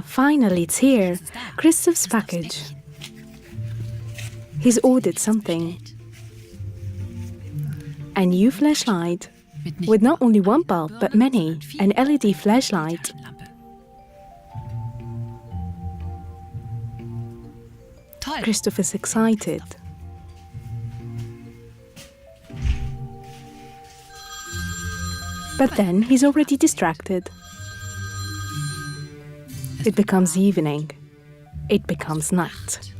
Finally it's here. Christoph's package. He's ordered something. A new flashlight. With not only one bulb, but many. An LED flashlight. Christoph is excited. But then he's already distracted. It becomes evening. It becomes night.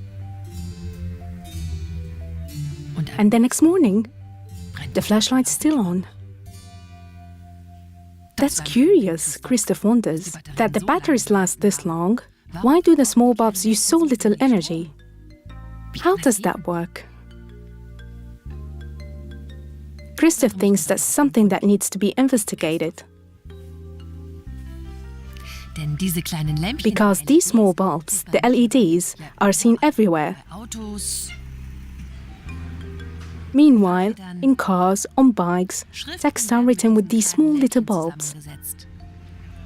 And the next morning, the flashlight's still on. That's curious, Christoph wonders, that the batteries last this long. Why do the small bulbs use so little energy? How does that work? Christoph thinks that's something that needs to be investigated. Because these small bulbs, the LEDs, are seen everywhere. Meanwhile, in cars, on bikes, texts are written with these small little bulbs.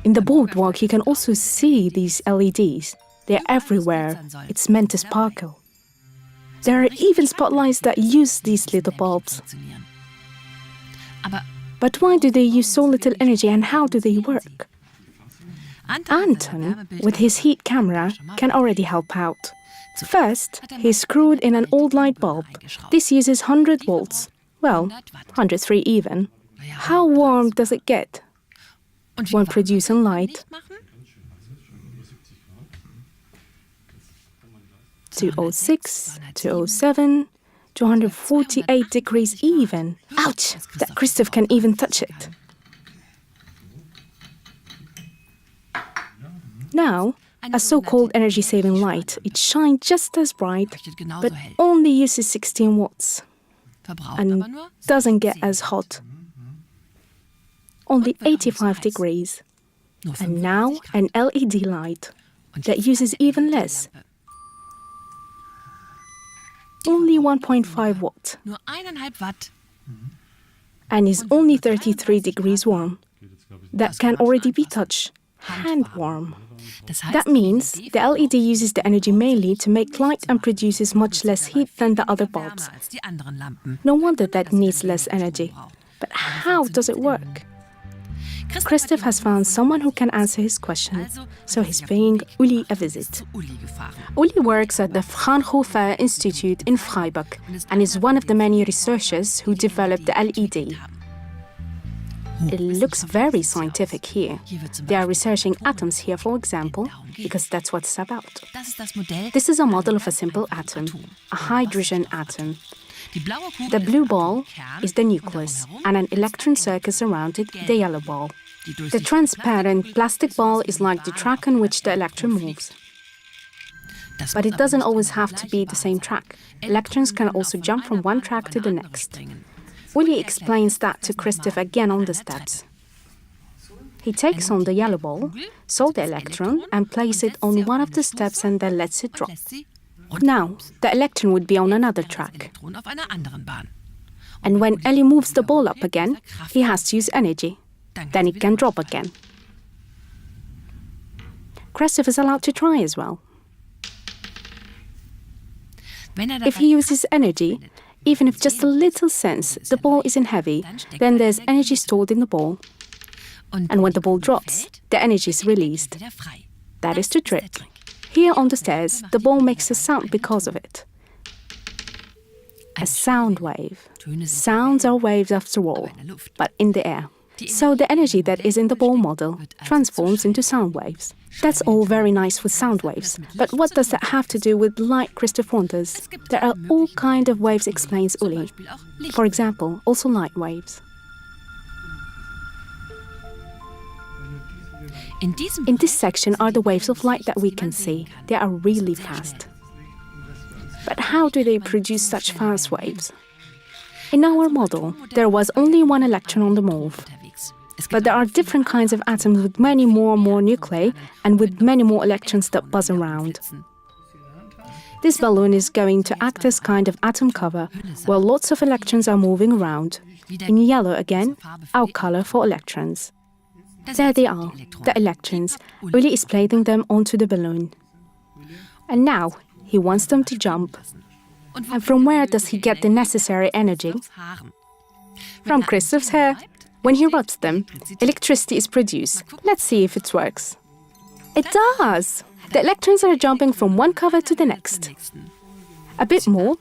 In the boardwalk, you can also see these LEDs. They're everywhere. It's meant to sparkle. There are even spotlights that use these little bulbs. But why do they use so little energy and how do they work? Anton, with his heat camera, can already help out. First, he screwed in an old light bulb. This uses 100 volts. Well, 103 even. How warm does it get when producing light? 206, 207, 248 degrees even. Ouch! That Christoph can even touch it. Now, a so-called energy-saving light. It shines just as bright, but only uses 16 watts and doesn't get as hot. Only 85 degrees. And now an LED light that uses even less. Only 1.5 watts. And is only 33 degrees warm. That can already be touched. Hand warm. That means the LED uses the energy mainly to make light and produces much less heat than the other bulbs. No wonder that needs less energy. But how does it work? Christoph has found someone who can answer his question, so he's paying Uli a visit. Uli works at the Fraunhofer Institute in Freiburg and is one of the many researchers who developed the LED. It looks very scientific here. They are researching atoms here, for example, because that's what it's about. This is a model of a simple atom, a hydrogen atom. The blue ball is the nucleus, and an electron circles around it, the yellow ball. The transparent plastic ball is like the track on which the electron moves. But it doesn't always have to be the same track. Electrons can also jump from one track to the next. Uli explains that to Christoph again on the steps. He takes on the yellow ball, so the electron, and places it on one of the steps and then lets it drop. Now, the electron would be on another track. And when Eli moves the ball up again, he has to use energy. Then it can drop again. Christoph is allowed to try as well. If he uses energy, even if just a little sense the ball isn't heavy, then there's energy stored in the ball. And when the ball drops, the energy is released. That is the trick. Here on the stairs, the ball makes a sound because of it. A sound wave. Sounds are waves after all, but in the air. So the energy that is in the ball model transforms into sound waves. That's all very nice with sound waves, but what does that have to do with light, Christoph wonders? There are all kinds of waves, explains Uli. For example, also light waves. In this section are the waves of light that we can see. They are really fast. But how do they produce such fast waves? In our model, there was only one electron on the move. But there are different kinds of atoms with many more nuclei and with many more electrons that buzz around. This balloon is going to act as kind of atom cover, where lots of electrons are moving around. In yellow again, our color for electrons. There they are, the electrons. Uli is placing them onto the balloon. And now he wants them to jump. And from where does he get the necessary energy? From Christoph's hair. When he rubs them, electricity is produced. Let's see if it works. It does! The electrons are jumping from one cover to the next. A bit more.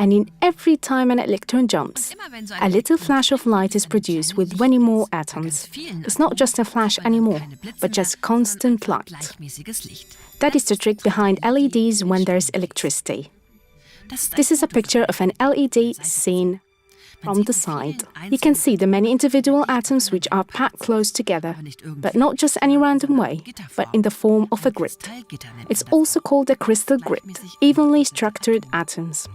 And in every time an electron jumps, a little flash of light is produced with many more atoms. It's not just a flash anymore, but just constant light. That is the trick behind LEDs when there's electricity. This is a picture of an LED seen from the side. You can see the many individual atoms which are packed close together, but not just any random way, but in the form of a grid. It's also called a crystal grid, evenly structured atoms.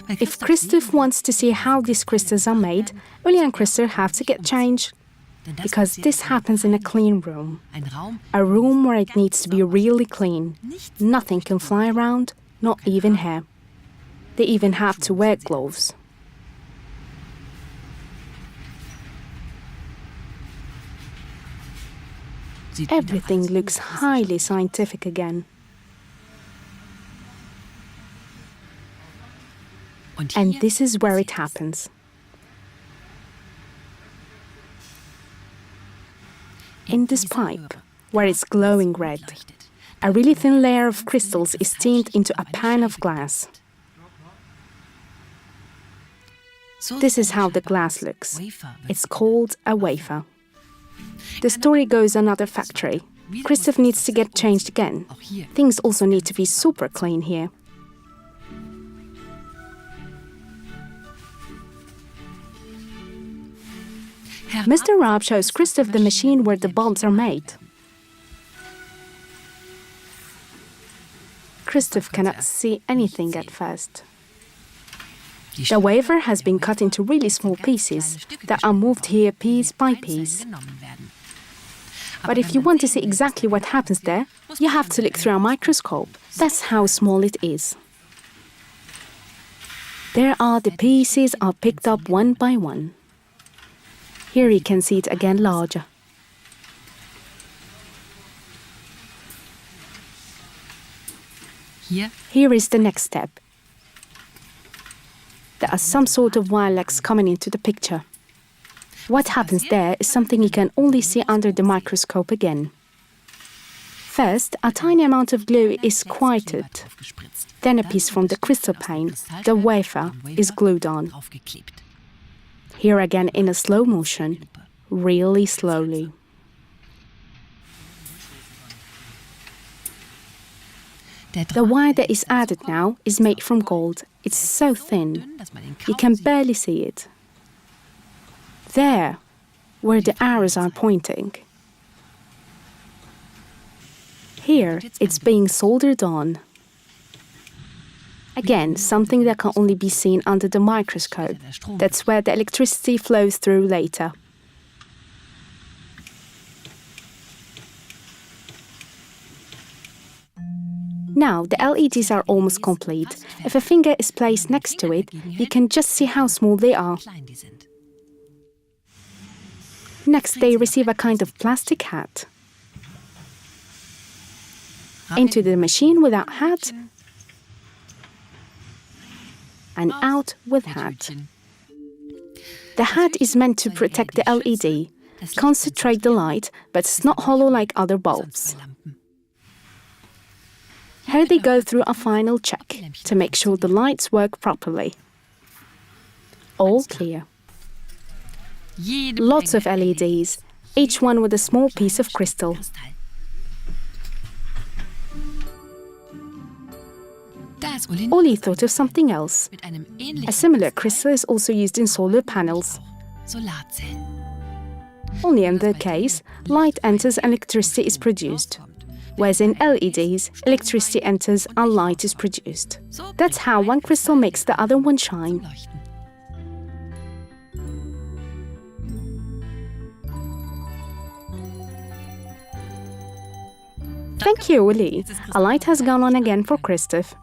If Christoph wants to see how these crystals are made, Uli and Christoph have to get changed. Because this happens in a clean room. A room where it needs to be really clean. Nothing can fly around, not even hair. They even have to wear gloves. Everything looks highly scientific again. And this is where it happens. In this pipe, where it's glowing red, a really thin layer of crystals is steamed into a pan of glass. This is how the glass looks. It's called a wafer. The story goes another factory. Christoph needs to get changed again. Things also need to be super clean here. Mr. Raab shows Christoph the machine where the bulbs are made. Christoph cannot see anything at first. The wafer has been cut into really small pieces that are moved here piece by piece. But if you want to see exactly what happens there, you have to look through a microscope. That's how small it is. There are the pieces are picked up one by one. Here you can see it again larger. Here is the next step. There are some sort of wire legs coming into the picture. What happens there is something you can only see under the microscope again. First, a tiny amount of glue is quieted. Then a piece from the crystal pane, the wafer, is glued on. Here again in a slow motion, really slowly. The wire that is added now is made from gold. It's so thin, you can barely see it. There, where the arrows are pointing. Here, it's being soldered on. Again, something that can only be seen under the microscope. That's where the electricity flows through later. Now, the LEDs are almost complete. If a finger is placed next to it, you can just see how small they are. Next, they receive a kind of plastic hat. Into the machine without hat, and out with hat. The hat is meant to protect the LED, concentrate the light, but it's not hollow like other bulbs. Here they go through a final check to make sure the lights work properly. All clear. Lots of LEDs, each one with a small piece of crystal. Uli thought of something else. A similar crystal is also used in solar panels. Only in their case, light enters and electricity is produced. Whereas in LEDs, electricity enters and light is produced. That's how one crystal makes the other one shine. Thank you, Uli. A light has gone on again for Christoph.